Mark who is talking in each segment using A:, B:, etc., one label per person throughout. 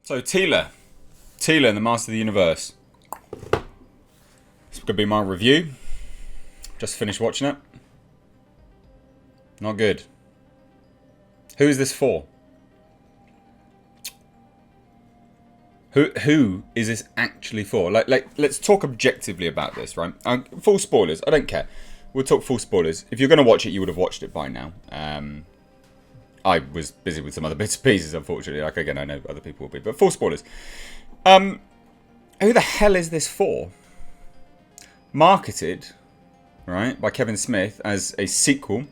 A: So Teela and the Master of the Universe. It's going to be my review. Just finished watching it. Not good. Who is this for? Who is this actually for? Like, let's talk objectively about this, right? Full spoilers. I don't care. We'll talk full spoilers. If you're going to watch it, you would have watched it by now. I was busy with some other bits and pieces, unfortunately. Like, again, I know other people will be. But full spoilers. Who the hell is this for? Marketed, right, by Kevin Smith as a sequel.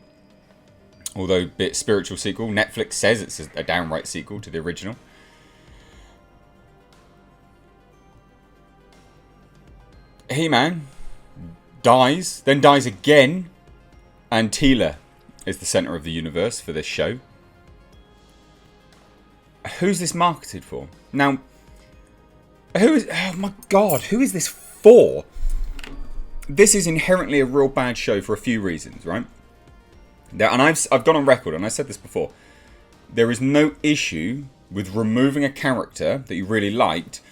A: Although a bit spiritual sequel. Netflix says it's a downright sequel to the original. He-Man dies, then dies again. And Teela is the centre of the universe for this show. Who's this marketed for? Now, oh my god, who is this for? This is inherently a real bad show for a few reasons, right? And I've gone on record, and I said this before. There is no issue with removing a character that you really liked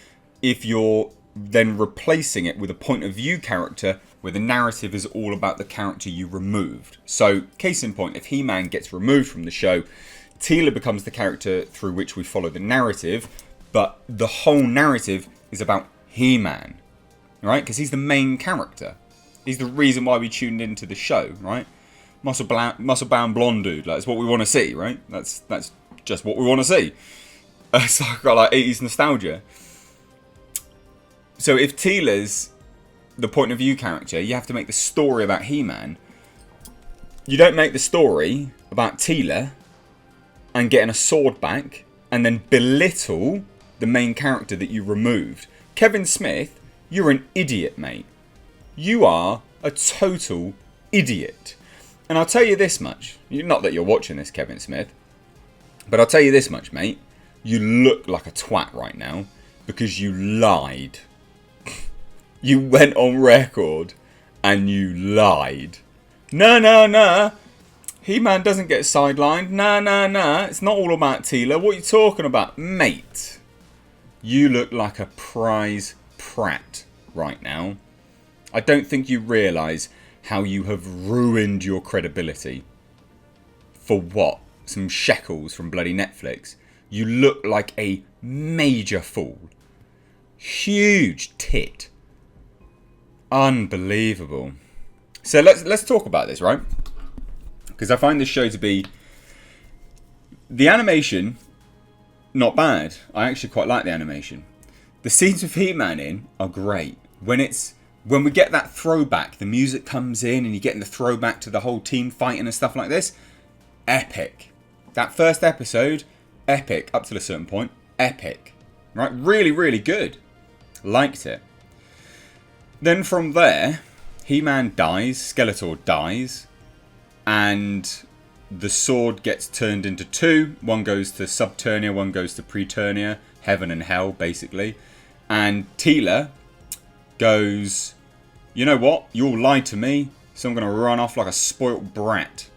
A: if you're then replacing it with a point of view character where the narrative is all about the character you removed. So, case in point, if He-Man gets removed from the show, Teela becomes the character through which we follow the narrative, but the whole narrative is about He-Man, right? Because he's the main character. He's the reason why we tuned into the show, right? Muscle-bound blonde dude. Like, that's what we want to see, right? That's just what we want to see. So I've got like 80s nostalgia. So if Teela's the point of view character, you have to make the story about He-Man. You don't make the story about Teela and getting a sword back and then belittle the main character that you removed. Kevin Smith, you're an idiot, mate. You are a total idiot. And I'll tell you this much. Not that you're watching this, Kevin Smith. But I'll tell you this much, mate. You look like a twat right now because you lied. You went on record and you lied. No. He-Man doesn't get sidelined. No. It's not all about Teela. What are you talking about? Mate, you look like a prize prat right now. I don't think you realise how you have ruined your credibility. For what? Some shekels from bloody Netflix. You look like a major fool. Huge tit. Unbelievable. So let's talk about this, right? Because I find this show to be... The animation, not bad. I actually quite like the animation. The scenes with He-Man in are great. When we get that throwback, the music comes in and you're getting the throwback to the whole team fighting and stuff like this. Epic. That first episode, epic. Up to a certain point, epic. Right? Really, really good. Liked it. Then from there, He-Man dies, Skeletor dies, and the sword gets turned into two. One goes to Subternia, one goes to Preternia, heaven and hell, basically. And Teela goes, you know what? You all lied to me, so I'm going to run off like a spoilt brat.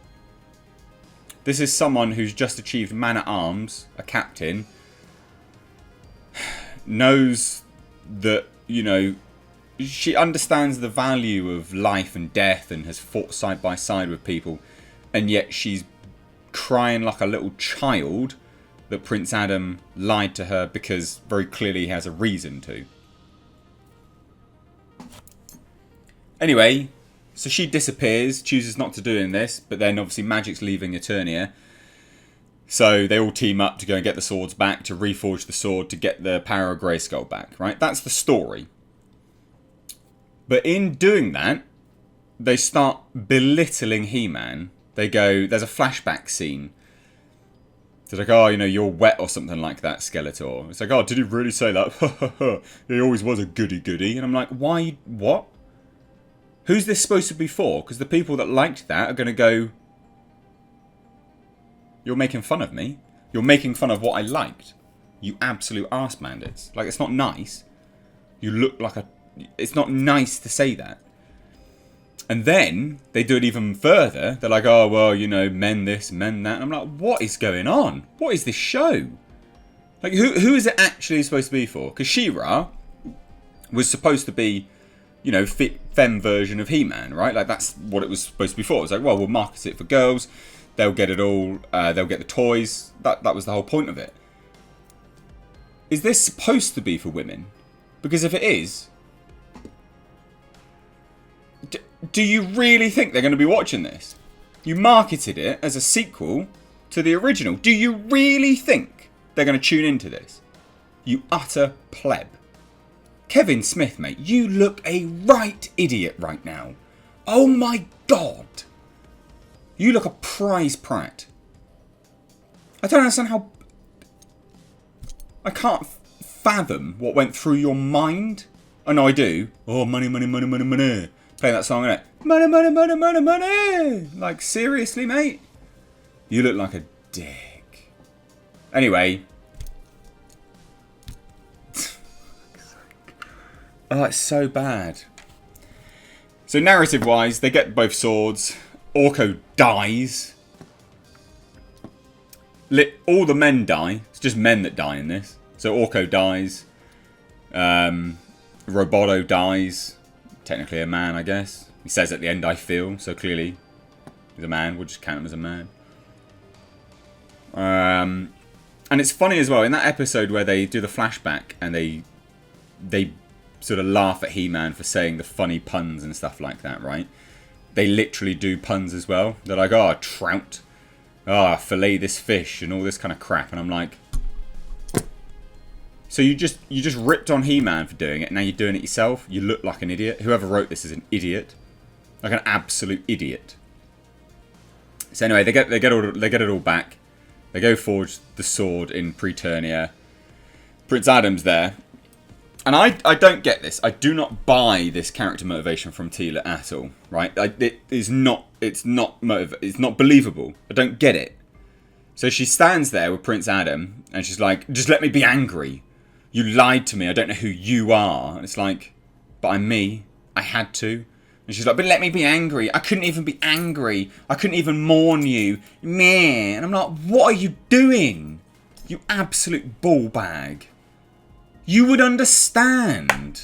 A: This is someone who's just achieved Man-at-Arms, a captain, knows that, you know, she understands the value of life and death and has fought side by side with people, and yet she's crying like a little child that Prince Adam lied to her because very clearly he has a reason to. Anyway, so she disappears, chooses not to do in this, but then obviously Magic's leaving Eternia. So they all team up to go and get the swords back, to reforge the sword, to get the power of Grayskull back, right? That's the story. But in doing that, they start belittling He-Man. They go, there's a flashback scene. It's like, oh, you know, you're wet or something like that, Skeletor. It's like, oh, did he really say that? He always was a goody-goody. And I'm like, why, what? Who's this supposed to be for? Because the people that liked that are going to go, you're making fun of me. You're making fun of what I liked. You absolute arse bandits. Like, it's not nice. You look like a... It's not nice to say that. And then they do it even further. They're like, oh, well, you know, men this, men that. And I'm like, what is going on? What is this show? Like, who is it actually supposed to be for? Because She-Ra was supposed to be, you know, femme version of He-Man, right? Like, that's what it was supposed to be for. It was like, well, we'll market it for girls. They'll get it all. They'll get the toys. That was the whole point of it. Is this supposed to be for women? Because if it is, do you really think they're going to be watching this? You marketed it as a sequel to the original. Do you really think they're going to tune into this? You utter pleb. Kevin Smith, mate, you look a right idiot right now. Oh my God. You look a prize prat. I don't understand how... I can't fathom what went through your mind. Oh no, I do. Oh, money, money, money, money, money. Play that song, innit? Money, money, money, money, money. Like, seriously, mate? You look like a dick. Anyway. Oh, it's so bad. So narrative-wise, they get both swords. Orko dies. All the men die. It's just men that die in this. So Orko dies. Roboto dies. Technically a man, I guess. He says at the end, I feel. So clearly he's a man. We'll just count him as a man. And it's funny as well. In that episode where they do the flashback and they sort of laugh at He-Man for saying the funny puns and stuff like that, right? They literally do puns as well. They're like, oh, trout. Oh, fillet this fish and all this kind of crap. And I'm like... So you just ripped on He-Man for doing it. And now you're doing it yourself. You look like an idiot. Whoever wrote this is an idiot. Like an absolute idiot. So anyway, they get it all back. They go forge the sword in Preternia. Prince Adam's there. And I don't get this. I do not buy this character motivation from Teela at all, right? It's not believable. I don't get it. So she stands there with Prince Adam and she's like, just let me be angry. You lied to me. I don't know who you are. And it's like, but I'm me. I had to. And she's like, but let me be angry. I couldn't even be angry. I couldn't even mourn you. Meh. And I'm like, what are you doing? You absolute ball bag. You would understand.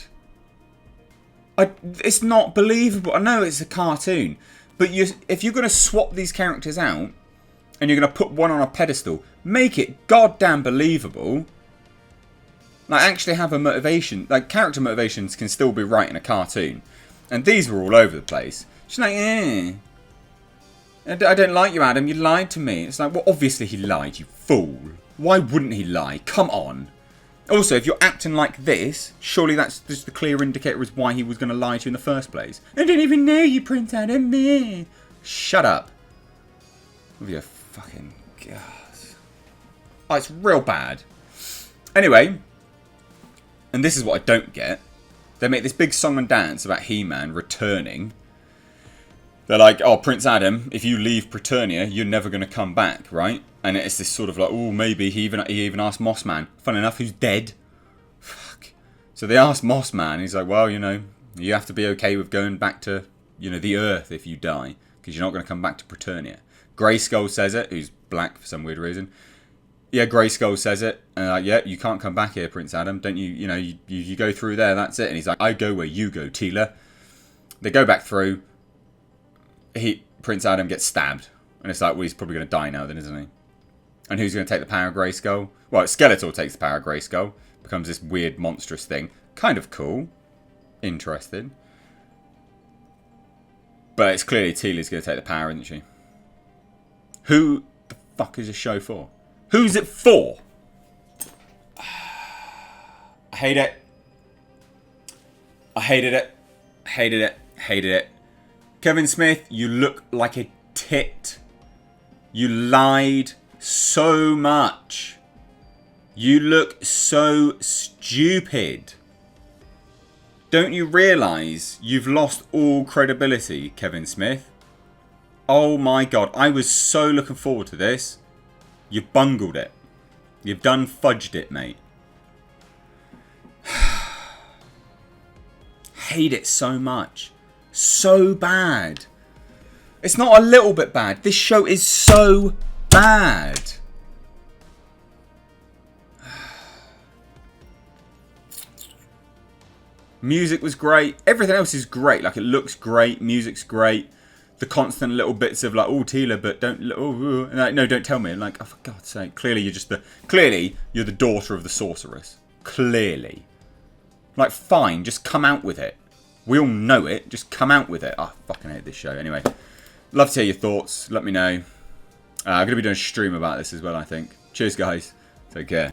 A: It's not believable. I know it's a cartoon. But if you're going to swap these characters out and you're going to put one on a pedestal, make it goddamn believable. Like, actually have a motivation. Like, character motivations can still be right in a cartoon. And these were all over the place. She's like, eh. I don't like you, Adam. You lied to me. It's like, well, obviously he lied, you fool. Why wouldn't he lie? Come on. Also, if you're acting like this, surely that's just the clear indicator as why he was going to lie to you in the first place. I don't even know you, Prince Adam. Me. Shut up. With your fucking... God. Oh, it's real bad. Anyway. And this is what I don't get. They make this big song and dance about He-Man returning. They're like, oh, Prince Adam, if you leave Preternia, you're never going to come back, right? And it's this sort of like, oh, maybe. He even asked Mossman. Fun enough, who's dead. Fuck. So they asked Mossman. He's like, well, you know, you have to be okay with going back to, you know, the Earth if you die. Because you're not going to come back to Preternia. Grayskull says it, who's black for some weird reason. Yeah, Grayskull says it. And like, yeah, you can't come back here, Prince Adam. Don't you, you know, you go through there, that's it. And he's like, I go where you go, Teela. They go back through. Prince Adam gets stabbed. And it's like, well, he's probably going to die now then, isn't he? And who's going to take the power of Grayskull? Well, Skeletor takes the power of Grayskull. Becomes this weird, monstrous thing. Kind of cool. Interesting. But it's clearly Teela's going to take the power, isn't she? Who the fuck is this show for? Who's it for? I hate it. I hated it. Hated it. Hated it. Kevin Smith, you look like a tit. You lied so much. You look so stupid. Don't you realise you've lost all credibility, Kevin Smith? Oh my God, I was so looking forward to this. You've bungled it. You've done fudged it, mate. Hate it so much. So bad. It's not a little bit bad. This show is so bad. Music was great. Everything else is great. Like, it looks great. Music's great. The constant little bits of like, oh, Tila, but don't, oh, like, no, don't tell me. And like, oh, for God's sake. Clearly, you're the daughter of the sorceress. Clearly. Like, fine, just come out with it. We all know it. Just come out with it. I fucking hate this show. Anyway, love to hear your thoughts. Let me know. I'm going to be doing a stream about this as well, I think. Cheers, guys. Take care.